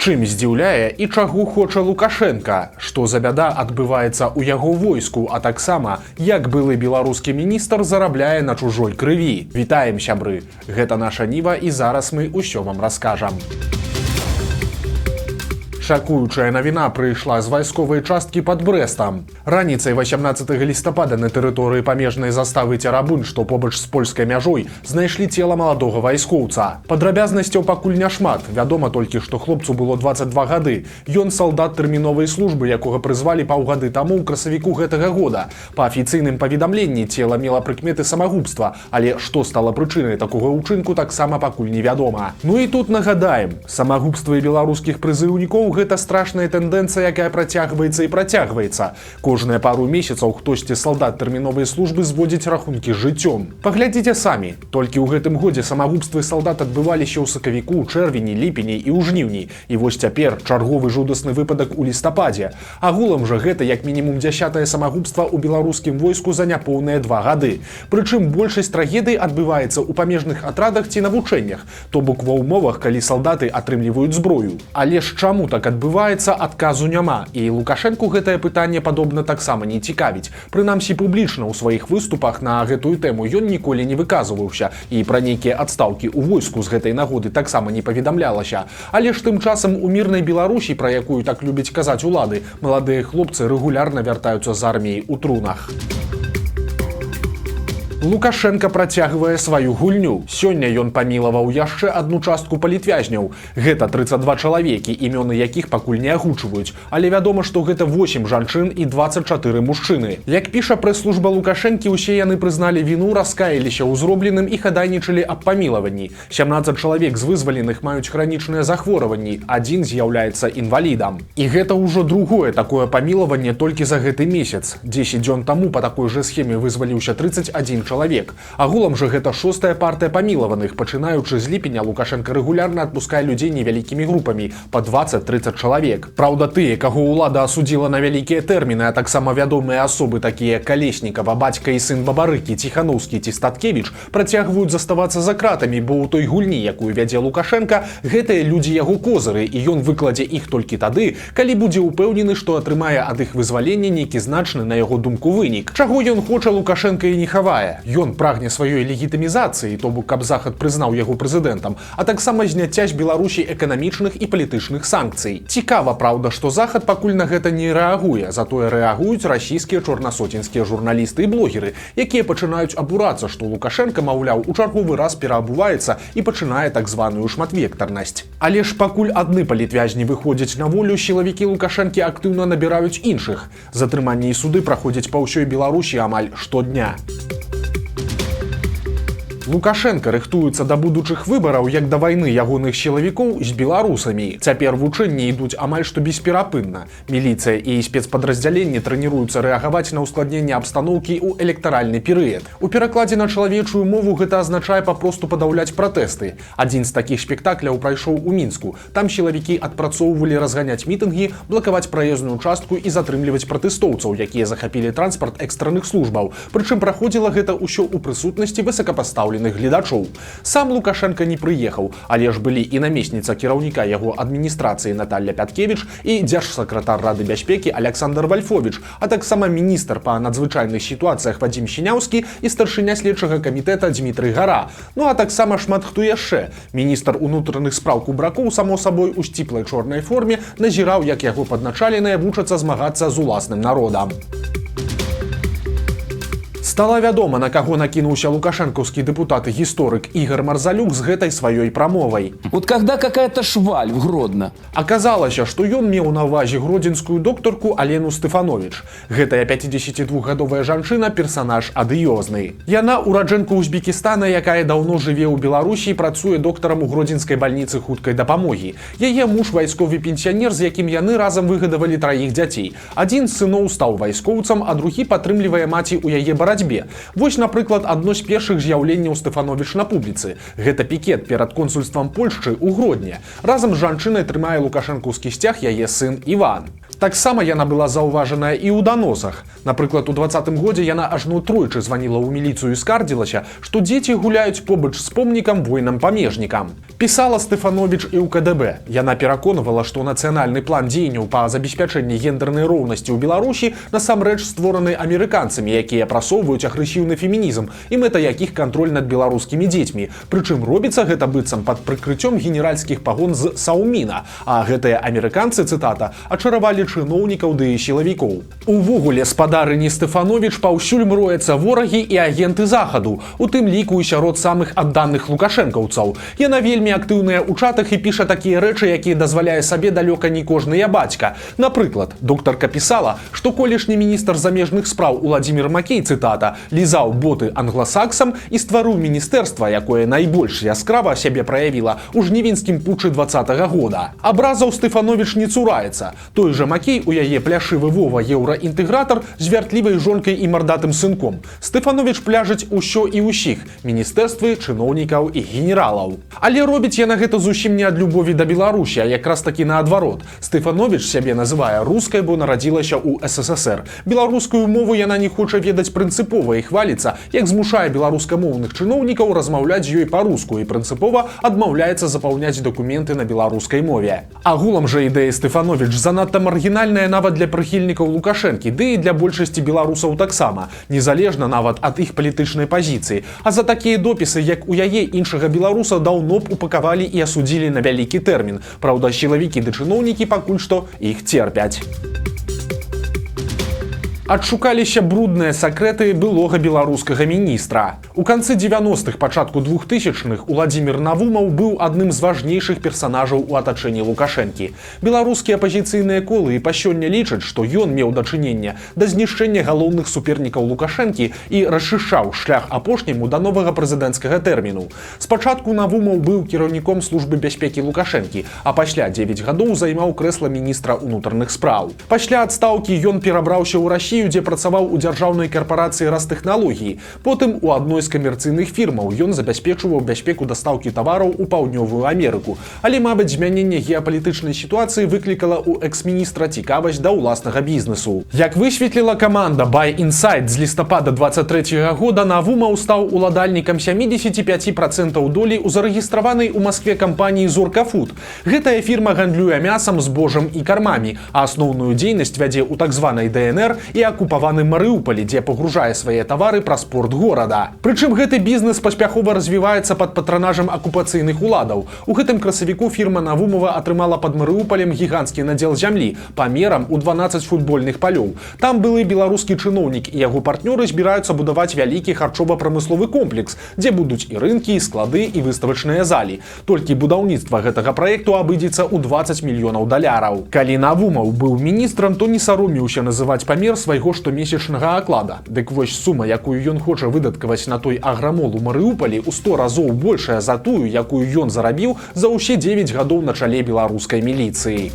Чым здзіўляе і чаго хоча Лукашенка, што за бяда адбываецца ў яго войску, а таксама як былы беларускі міністр зарабляе на чужой крыві. Вітаем, сябры! Гэта наша Ніва і зараз мы ўсё вам раскажам. Шакуючая навіна прыйшла з вайсковай часткі пад Брэстам. Раніцай 18 лістапада на тэрыторыі памежнай заставы Церабунь, што побач з польскай мяжой, знайшлі цела маладога вайскоўца. Падрабязнасцяў пакуль няшмат. Вядома толькі, што хлопцу было 22 гады. Ён салдат тэрміновай службы, якога прызвалі паўгады таму ў красавіку гэтага года. Па афіцыйным паведамленні цела мела прыкметы самагубства, але што стала прычынай такога ўчынку, таксама пакуль невядома. Ну і тут нагадаем, самагубства і беларускіх прызыўнікоў гэта страшная тэндэнцыя, якая працягваецца і працягваецца. Кожныя пару месяцаў хтосьці салдат тэрміновай службы зводзіць рахункі з жыццём. Паглядзіце самі, толькі ў гэтым годзе самагубствы салдат адбываліся ў сакавіку, чэрвені, ліпені і ў жніўні. І вось цяпер чарговы жудасны выпадак у лістападзе. Агулам жа гэта як мінімум 10-е самагубства ў беларускім войску за няпоўныя 2 гады. Прычым большасць трагедый адбываецца ў памежных атрадах ці на вучэннях, то бок ва ўмовах, калі салдаты атрымліваюць зброю. Але ж чаму так адбываецца, адказу няма, і Лукашэнку гэтае пытанне падобна таксама не цікавіць. Прынамсі публічна ў сваіх выступах на гэтую тэму ён ніколі не выказваўся, і пра нейкія адстаўкі ў войску з гэтай нагоды таксама не паведамлялася. Але ж тым часам у мірнай Беларусі, пра якую так любяць казаць улады, маладыя хлопцы рэгулярна вяртаюцца з арміяй у трунах. Лукашенка працягвае сваю гульню. Сёння ён памілаваў яшчэ адну частку палітвязняў. Гэта 32 чалавекі, імёны якіх пакуль не агучваюць. Але вядома, што гэта 8 жанчын і 24 мужчыны. Як піша прэс-служба Лукашэнкі, усе яны прызналі віну, раскаяліся ў зробленым і хадайнічалі аб памілаванні. 17 чалавек з вызваленых маюць хранічныя захворванні, адзін з'яўляецца інвалідам. І гэта ўжо другое такое памілаванне толькі за гэты месяц. 10 дзён таму па такой жа схеме вызваліўся 31 чалавек. Агулам жа гэта 6-я партыя памілаваных. Пачынаючы з ліпеня, Лукашенка рэгулярна адпускае людзей невялікімі групамі, па 20-30 чалавек. Праўда, тыя, каго ўлада асудзіла на вялікія тэрміны, а таксама вядомыя асобы, такія як Калеснікава, бацька і сын Бабарыкі, Ціханаўскі ці Статкевіч, працягваюць заставацца за кратамі, бо ў той гульні, якую вядзе Лукашенка, гэтыя людзі яго козыры, і ён выкладзе іх толькі тады, калі будзе ўпэўнены, што атрымае ад іх вызвалення нейкі значны, на яго думку, вынік. Чаго ён хоча, Лукашенка і не хавае. Ён прагне сваёй легітымізацыі, то бок каб Захад прызнаў яго прэзідэнтам, а таксама зняцця з Беларусі эканамічных і палітычных санкцый. Цікава, праўда, што Захад пакуль на гэта не рэагуе, затое рэагуюць расійскія чорнасоценскія журналісты і блогеры, якія пачынаюць абурацца, што Лукашенка, маўляў, у чарговы раз пераабуваецца і пачынае так званую шматвектарнасць. Але ж пакуль адны палітвязні выходзяць на волю, сілавікі Лукашэнкі актыўна набіраюць іншых. Затрыманні і суды праходзяць па ўсёй Беларусі амаль штодня. Лукашенка рыхтуецца да будучых выбараў, як да вайны ягоных сілавікоў з беларусамі. Цяпер вучэнні ідуць амаль што бесперапынна. Міліцыя і спецпадраздзяленні трэніруюцца рэагаваць на ўскладненне абстаноўкі ў электаральны перыяд. У перакладзе на чалавечую мову гэта азначае папросту падаўляць пратэсты. Адзін з такіх спектакляў прайшоў у Мінску. Там сілавікі адпрацоўвалі разганяць мітынгі, блакаваць праезную частку і затрымліваць пратэстоўцаў, якія захапілі транспарт экстранных службаў. Прычым праходзіла гэта ўсё ў прысутнасці высокапастаўленых гледачоў. Сам Лукашенка не прыехаў, але ж былі і намесніца кіраўніка яго адміністрацыі Наталья Пяткевіч і дзяржсакратар Рады бяспекі Александр Вальфовіч, а таксама міністр па надзвычайных сітуацыях Вадзім Сіняўскі і старшыня следчага камітэта Дмітрый Гара. Ну а таксама шмат хто яшчэ. Міністр унутраных спраў Кубракоў, само сабой, у сціплай чорнай форме назіраў, як яго падначаленыя вучацца змагацца з уласным народам. Стала вядома, на каго накінуўся лукашэнкаўскі дэпутат і гісторык Ігор Марзалюк з гэтай сваёй прамовай. Вот когда какая-то шваль в Гродно. Аказалася, што ён меў на ўвазе гродзенскую доктарку Алену Стэфановіч. Гэтая 52гадовая жанчына персанаж адыёзны. Яна ураджэнка Узбекістана, якая даўно жыве ў Беларусі і працуе доктарам у гродзенскай бальніцы хуткай дапамогі. Яе муж вайсковы пенсіянер, з якім яны разам выгадавалі 3 дзяцей. Адзін з сыноў стаў вайскоўцам, а другі падтрымлівае маці ў яе барацьбе. Вось, напрыклад, адно з першых з'яўленняў Стэфановіч на публіцы. Гэта пікет перад консульствам Польшчы ў Гродні. Разам з жанчынай трымае лукашэнкаўскі сцяг яе сын Іван. Таксама яна была заўважаная і ў даносах. Напрыклад, у 2020 годзе яна ажно тройчы званіла ў міліцыю і скардзілася, што дзеці гуляюць побач з помнікам воінам-памежнікам. Пісала Стэфановіч і ў КДБ. Яна пераконвала, што нацыянальны план дзеянняў па забеспячэнні гендернай роўнасці ў Беларусі насамрэч створаны амерыканцамі, якія прасоўваюць агрэсіўны фемінізм і мэта якіх кантроль над беларускімі дзецьмі. Прычым робіцца гэта быццам пад прыкрыццём генеральскіх пагон з Саўміна, а гэтыя амерыканцы, цытата, ачаравалі чыноўнікаў ды сілавікоў. Увогуле, спадарыні Стэфановіч паўсюль мрояцца ворагі і агенты захаду, у тым ліку і сярод самых адданых лукашэнкаўцаў. Яна вельмі актыўная ў чатах і піша такія рэчы, якія дазваляе сабе далёка не кожны бацька. Напрыклад, доктарка пісала, што колішні міністр замежных спраў Уладзімір Макей, цытата, лізаў боты англасаксам і стварыў міністэрства, якое найбольш яскрава сябе праявіла ў жнівеньскім путчы 2020 года. Абразаў Стэфановіч не цураецца. Той жа Макей у яе пляшывы Вова еўраінтэгратар з вяртлівай жонкай і мардатым сынком. Стэфановіч пляжыць усё і ўсіх – міністэрствы, чыноўнікаў і генералаў. Але робіць яна гэта зусім не ад любові да Беларусі, а якраз такі наадварот. Стэфановіч сябе называе рускай, бо нарадзілася ў СССР. Беларускую мову яна не хоча ведаць прынцыпова і хваліцца, як змушае беларускамоўных чыноўнікаў размаўляць з ёй па-руску і прынцыпова адмаўляецца запаўняць дакументы на беларускай мове. Агулам жа ідэя Стэфановіч занадта маргінальная нават для прыхільнікаў Лукашэнкі, ды і для большасці беларусаў таксама, незалежна нават ад іх палітычнай пазіцыі. А за такія допісы, як у яе, іншага беларуса даўно б упакавалі і асудзілі на вялікі тэрмін. Праўда, сілавікі ды чыноўнікі пакуль што іх церпяць. Адшукаліся брудныя сакрэты былога беларускага міністра. У канцы 90-х, пачатку 2000-х Уладзімір Навумаў быў адным з важнейшых персанажаў у атачэнні Лукашэнкі. Беларускія апазіцыйныя колы і па сёння лічаць, што ён меў дачыненне да знішчэння галоўных супернікаў Лукашэнкі і расчышчаў шлях апошняму да новага прэзідэнцкага тэрміну. Спачатку Навумаў быў кіраўніком службы бяспекі Лукашэнкі, а пасля 9 гадоў займаў крэсла міністра ўнутраных спраў. Пасля адстаўкі ён перабраўся ў Расію, дзе працаваў у дзяржаўнай карпорацыі Растэхналогіі. Потым у адной з камерцыйных фірмаў ён забяспечваў бяспеку дастаўкі тавараў у Паўднёвую Амерыку. Але, мабыць, змяненне геапалітычнай сітуацыі выклікала ў экс-міністра цікавасць да ўласнага бізнесу. Як высветліла каманда Buy Insight з лістапада 23 года, Навумаў стаў уладальнікам 75% долі ў зарэгістраванай у Маскве кампаніі Зорка Фуд. Гэтая фірма гандлюе мясам, збожжам і кармамі, а асноўную дзейнасць вядзе ў так званай ДНР і акупаваным Марыуполі, дзе пагружае свае тавары праз порт горада. Прычым гэты бізнес паспяхова развіваецца пад патранажам акупацыйных уладаў. У гэтым красавіку фірма Навумова атрымала пад Марыупалем гіганцкі надзел зямлі памерам у 12 футбольных палёў. Там былы беларускі чыноўнік і яго партнёры збіраюцца будаваць вялікі харчова-прамысловы комплекс, дзе будуць і рынкі, і склады, і выставачныя залі. Толькі будаўніцтва гэтага праекту абыдзецца ў 20 мільёнаў даляраў. Калі Навумаў быў міністрам, то не саромеўся называць памер свайго штомесячнага аклада. Дык вось сума, якую ён хоча выдаткаваць на той аграмол у Марыуполі, у 100 разоў большая за тую, якую ён зарабіў за ўсе 9 гадоў на чале беларускай міліцыі.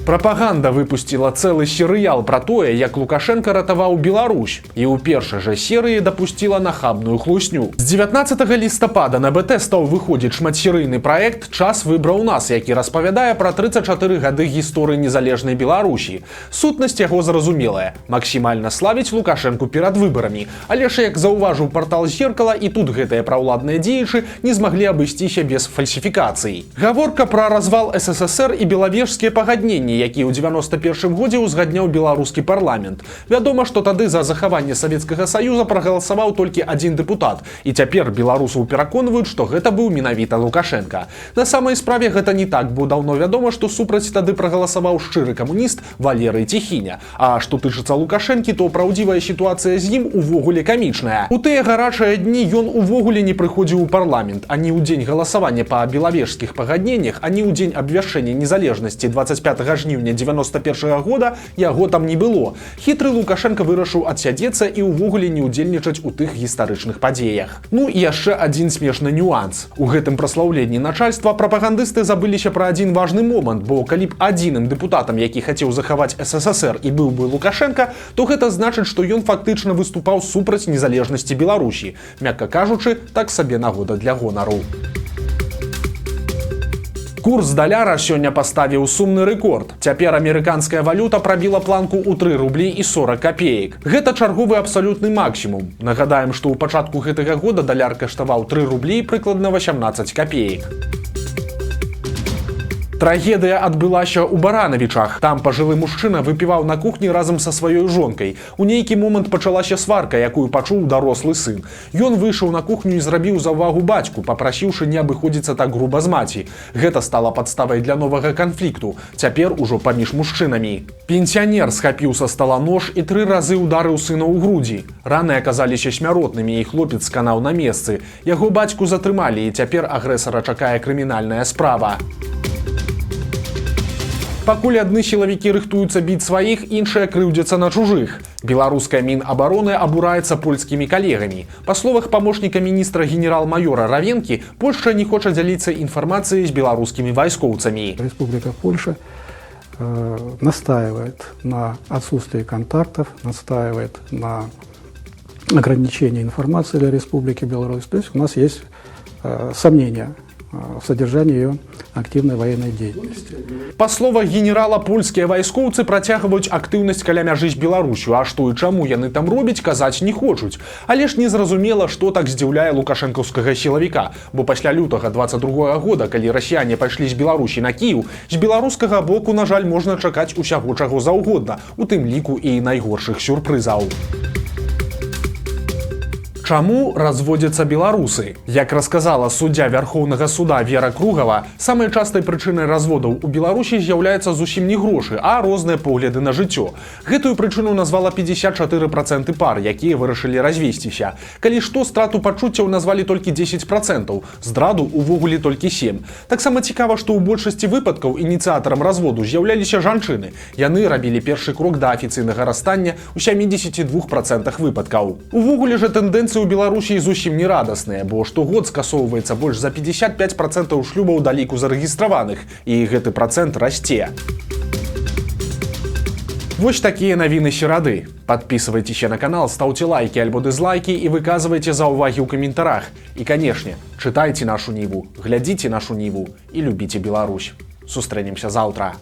Прапаганда выпусціла цэлы серыял пра тое, як Лукашенка ратаваў Беларусь, і ў першай жа серыі дапусціла нахабную хлусню. З 19 лістапада на БТ стаў выходзіць шматсерыйны праект «Час выбраў нас», які распавядае пра 34 гады гісторыі незалежнай Беларусі. Сутнасць яго зразумелая – максімальна славіць Лукашэнку перад выбарамі. Але ж, як заўважыў партал «Зеркала», і тут гэтыя праўладныя дзеячы не змаглі абысціся без фальсіфікацый. Гаворка пра развал СССР і белавежскія пагадненні, які ў 91 годзе ўзгадняў беларускі парламент. Вядома, што тады за захаванне Савецкага Саюза прагаласаваў толькі адзін дэпутат, і цяпер беларусаў пераконваюць, што гэта быў менавіта Лукашенка. На самай справе гэта не так, бо даўно вядома, што супраць тады прагаласаваў шчыры камуніст Валерый Цехіня. А што тычыцца Лукашэнкі, то праўдзівая сітуацыя з ім увогуле камічная. У тыя гарачыя дні ён увогуле не прыходзіў у парламент, ані ў дзень галасавання па белавежскіх пагадненнях, ані ў дзень абвяшчэння незалежнасці 25 жніўня 91 года яго там не было. Хітры Лукашенко вырашыў адсядзецца і ўвогуле не ўдзельнічаць у тых гістарычных падзеях. Ну і яшчэ адзін смешны нюанс. У гэтым праслаўленні начальства прапагандысты забыліся пра адзін важны момант, бо калі б адзіным дэпутатам, які хацеў захаваць СССР, і быў бы Лукашенко, то гэта значыць, што ён фактычна выступаў супраць незалежнасці Беларусі. Мякка кажучы, так сабе нагода для гонару. Курс даляра сёння паставіў сумны рэкорд. Цяпер амерыканская валюта прабіла планку ў 3 рублі і 40 копеек. Гэта чарговы абсалютны максімум. Нагадаем, што ў пачатку гэтага года даляр каштаваў 3 рублі і прыкладна 18 копеек. Трагедыя адбылася ў Баранавічах. Там пажылы мужчына выпіваў на кухні разам са сваёй жонкай. У нейкі момант пачалася сварка, якую пачуў дарослы сын. Ён выйшаў на кухню і зрабіў заўвагу бацьку, папрасіўшы не абыходзіцца так груба з маці. Гэта стала падставай для новага канфлікту. Цяпер ужо паміж мужчынамі. Пенсіянер схапіў са стала нож і 3 разы ударыў сына ў грудзі. Раны аказаліся смяротнымі, і хлопец сканаў на месцы. Яго бацьку затрымалі, і цяпер агрэсара чакае крымінальная справа. Пакуль адны сілавікі рыхтуюцца біць сваіх, іншыя крыўдзяцца на чужых. Беларуская Мінабароны абураецца польскімі калегамі. Па словах памочніка міністра генерал-майора Равенкі, Польшча не хоча дзяліцца інфармацыяй з беларускімі вайскоўцамі. Республика Польша настаивает на отсутствии контактов, настаивает на ограничении информации для Республики Беларусь. То есть у нас есть сомнения в содержании ее активной военной деятельности. Па словах генерала, польскія вайскоўцы працягваюць актыўнасць каля мяжы з Беларусю, а што і чаму яны там робяць, казаць не хочуць. Але ж незразумела, што так здзіўляе лукашэнкаўскага сілавіка, бо пасля лютага 22 года, калі расіяне пайшлі з Беларусі на Кіеў, з беларускага боку, на жаль, можна чакаць усяго чаго заўгодна, у тым ліку і найгоршых сюрпрызаў. Чаму разводзяцца беларусы? Як расказала суддзя Вярхоўнага суда Вера Кругава, самай частай прычынай разводаў у Беларусі з'яўляецца зусім не грошы, а розныя погляды на жыццё. Гэтую прычыну назвала 54% пар, якія вырашылі развесціся. Калі што, страту пачуццяў назвалі толькі 10%, здраду увогуле толькі 7%. Таксама цікава, што ў большасці выпадкаў ініцыятарам разводу з'яўляліся жанчыны. Яны рабілі першы крок да афіцыйнага расстання ў 72% выпадкаў. Увогуле жа тэндэнцыі у Беларусі зусім не радасныя, бо штогод скасоўваецца больш за 55% шлюбаў да ліку зарэгістраваных, і гэты працэнт расце. Вось такія навіны серады. Падпісывайцеся на канал, стаўце лайкі альбо дызлайкі і выказвайце заўвагі ў каментарах. І, канешне, чытайце нашу Ніву, глядзіце нашу Ніву і любіце Беларусь. Сустрэнемся заўтра.